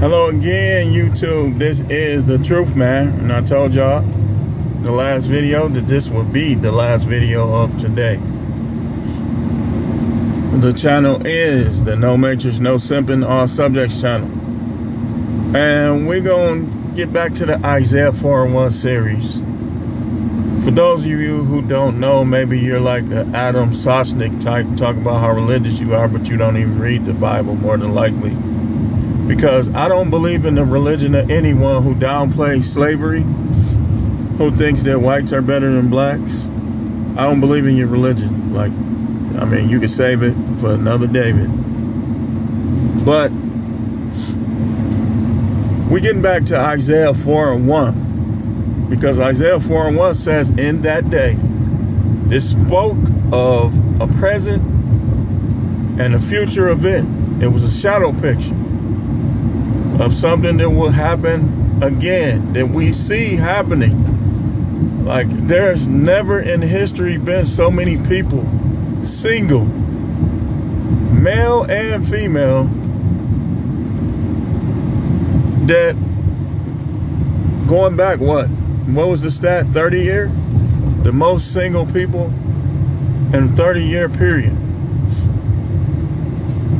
Hello again, YouTube. This is the truth, man. And I told y'all the last video that this would be the last video of today. The channel is the No Matrix, No Simping, All Subjects channel. And we're going to get back to the Isaiah 4:1 series. For those of you who don't know, maybe you're like the Adam Sosnick type, talk about how religious you are, but you don't even read the Bible, more than likely. Because I don't believe in the religion of anyone who downplays slavery, who thinks that whites are better than blacks. I don't believe in your religion. Like, I mean, you can save it for another David. But we're getting back to Isaiah 4:1. Because Isaiah 4:1 says, in that day, this spoke of a present and a future event. It was a shadow picture of something that will happen again, that we see happening. Like, there's never in history been so many people, single, male and female, that going back, what was the stat, 30 years? The most single people in a 30-year period.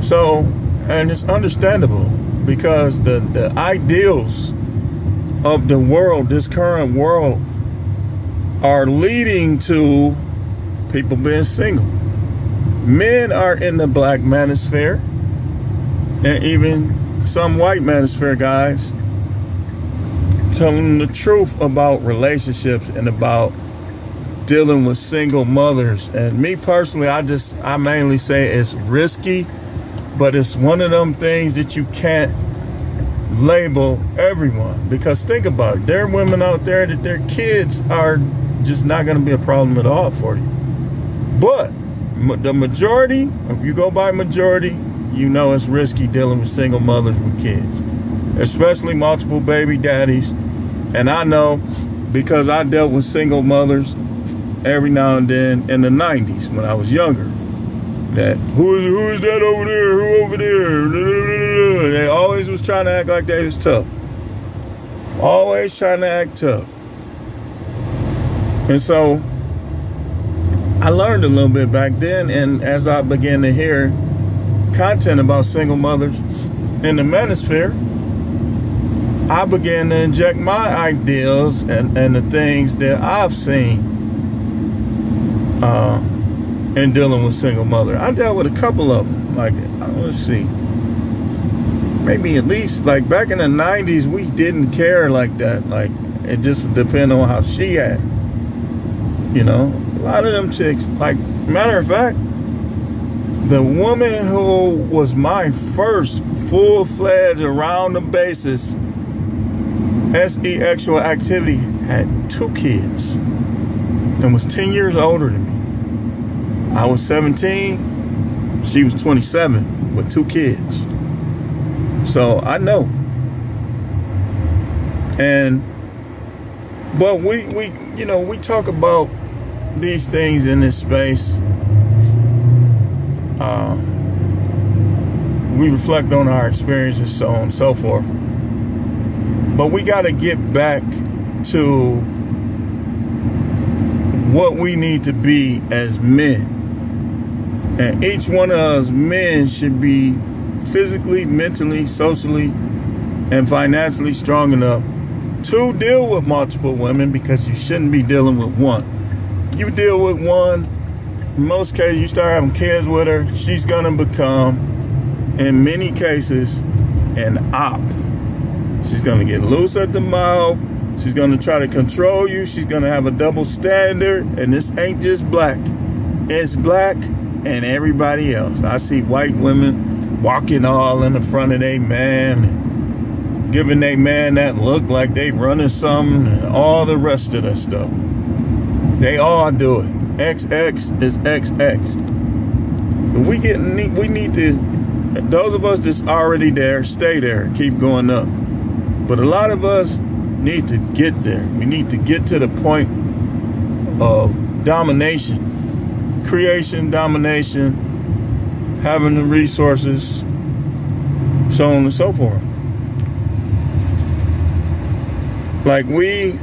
So, and it's understandable, because the ideals of the world, this current world, are leading to people being single. Men are in the black manosphere, and even some white manosphere guys telling the truth about relationships and about dealing with single mothers. And me personally, I mainly say it's risky. But it's one of them things that you can't label everyone. Because think about it. There are women out there that their kids are just not going to be a problem at all for you. But the majority, if you go by majority, you know it's risky dealing with single mothers with kids. Especially multiple baby daddies. And I know, because I dealt with single mothers every now and then in the 90s when I was younger. That who is that over there? Who over there? They always was trying to act like they was tough. Always trying to act tough. And so I learned a little bit back then, and as I began to hear content about single mothers in the manosphere, I began to inject my ideals and the things that I've seen and dealing with single mother. I dealt with a couple of them. Like, let's see, maybe at least, like, back in the 90s, we didn't care like that. Like, it just depended on how she had. You know, a lot of them chicks, like, matter of fact, the woman who was my first full-fledged around the basis sexual activity had 2 kids and was 10 years older than me. I was 17, she was 27 with 2 kids. So I know. But we talk about these things in this space. We reflect on our experiences, so on and so forth. But we got to get back to what we need to be as men. And each one of us men should be physically, mentally, socially, and financially strong enough to deal with multiple women, because you shouldn't be dealing with one. You deal with one, in most cases, you start having kids with her, she's going to become, in many cases, an op. She's going to get loose at the mouth. She's going to try to control you. She's going to have a double standard. And this ain't just black. It's black and everybody else. I see white women walking all in the front of their man, and giving their man that look like they running something, and all the rest of that stuff. They all do it. XX is XX. But we need to, those of us that's already there, stay there, keep going up. But a lot of us need to get there. We need to get to the point of domination, creation, domination, having the resources, so on and so forth. Like, we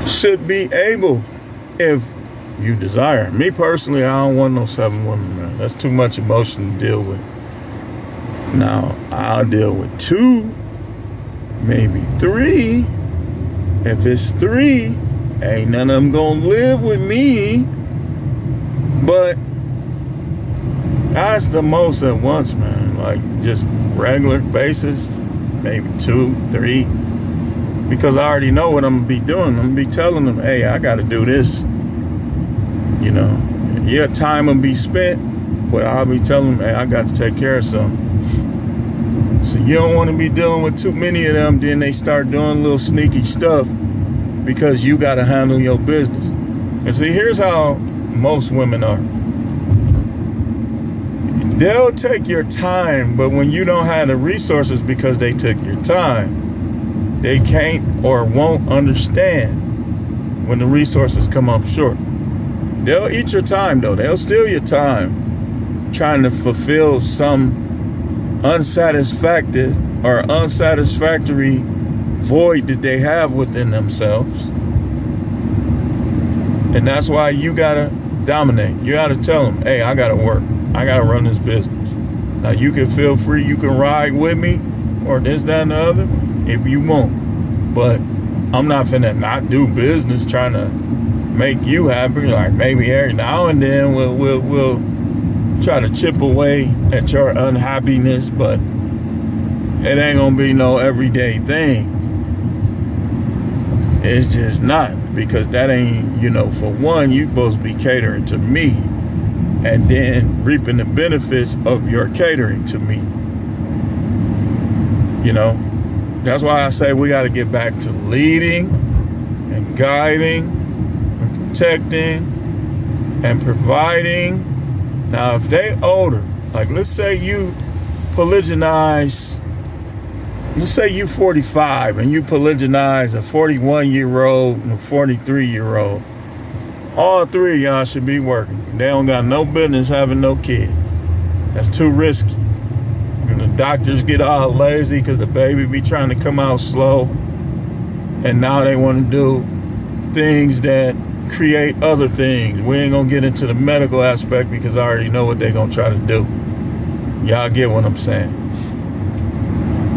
should be able, if you desire. Me personally, I don't want no 7 women, man. That's too much emotion to deal with. Now, I'll deal with 2, maybe 3. If it's 3, ain't none of them gonna live with me. But that's the most at once, man. Like, just regular basis, maybe 2, 3. Because I already know what I'm gonna be doing. I'm gonna be telling them, hey, I gotta do this. You know, your time will be spent, but I'll be telling them, hey, I got to take care of something. So you don't want to be dealing with too many of them, then they start doing little sneaky stuff because you got to handle your business. And see, here's how most women are. They'll take your time, but when you don't have the resources because they took your time, they can't or won't understand when the resources come up short. They'll eat your time, though. They'll steal your time trying to fulfill some unsatisfactory void that they have within themselves. And that's why you gotta dominate. You gotta tell them, hey, I gotta work. I gotta run this business. Now, you can feel free. You can ride with me or this, that, and the other if you want. But I'm not finna not do business trying to make you happy. Like, maybe every now and then we'll try to chip away at your unhappiness, but it ain't gonna be no everyday thing. It's just not, because that ain't, you know, for one, you supposed to be catering to me and then reaping the benefits of your catering to me. You know, that's why I say we got to get back to leading and guiding, protecting and providing. Now, if they older, like, let's say you polygynize, let's say you 45 and you polygynize a 41-year-old and a 43-year-old. All 3 of y'all should be working. They don't got no business having no kid. That's too risky. And the doctors get all lazy because the baby be trying to come out slow. And now they want to do things that create other things. We ain't gonna get into the medical aspect because I already know what they're gonna try to do. Y'all get what I'm saying?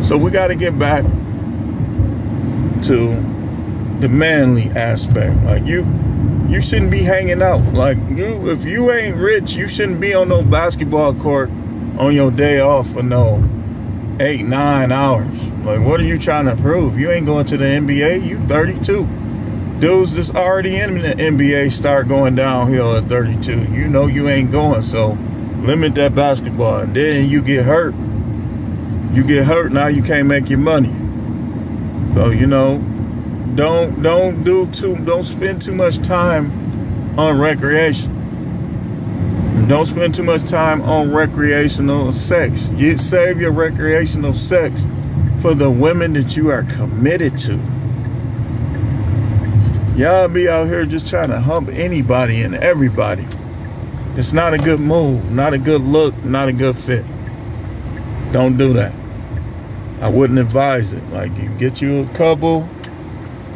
So we got to get back to the manly aspect. Like, you shouldn't be hanging out. Like, if you ain't rich, you shouldn't be on no basketball court on your day off for no 8-9 hours. Like, what are you trying to prove? You ain't going to the NBA. You 32. Dudes that's already in the NBA start going downhill at 32. You know you ain't going, so limit that basketball. And then you get hurt. You get hurt, now you can't make your money. So, you know, don't spend too much time on recreation. Don't spend too much time on recreational sex. You save your recreational sex for the women that you are committed to. Y'all be out here just trying to hump anybody and everybody. It's not a good move, not a good look, not a good fit. Don't do that. I wouldn't advise it. Like, you get you a couple,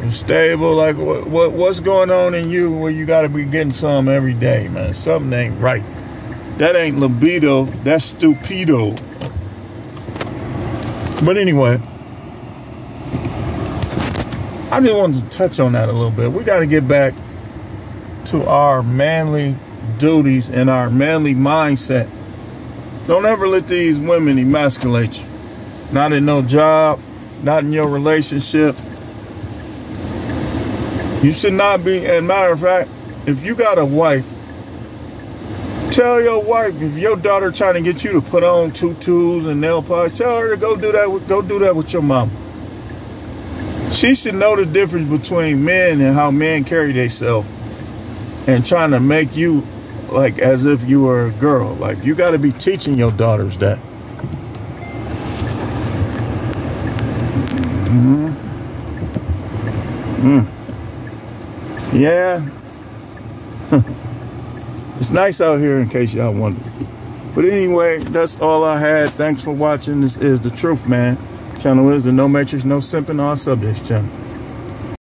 you're stable. Like, what's going on in you where you got to be getting some every day, man? Something ain't right. That ain't libido, that's stupido. But anyway, I just wanted to touch on that a little bit. We got to get back to our manly duties and our manly mindset. Don't ever let these women emasculate you. Not in no job, not in your relationship. You should not be, as a matter of fact, if you got a wife, tell your wife, if your daughter trying to get you to put on tutus and nail polish, tell her to go do that with your mama. She should know the difference between men and how men carry themselves and trying to make you like as if you were a girl. Like, you got to be teaching your daughters that. Yeah. It's nice out here, in case y'all wonder. But anyway, that's all I had. Thanks for watching. This is The Truth, man. channel is the No Matrix, No Simping, All Subjects channel.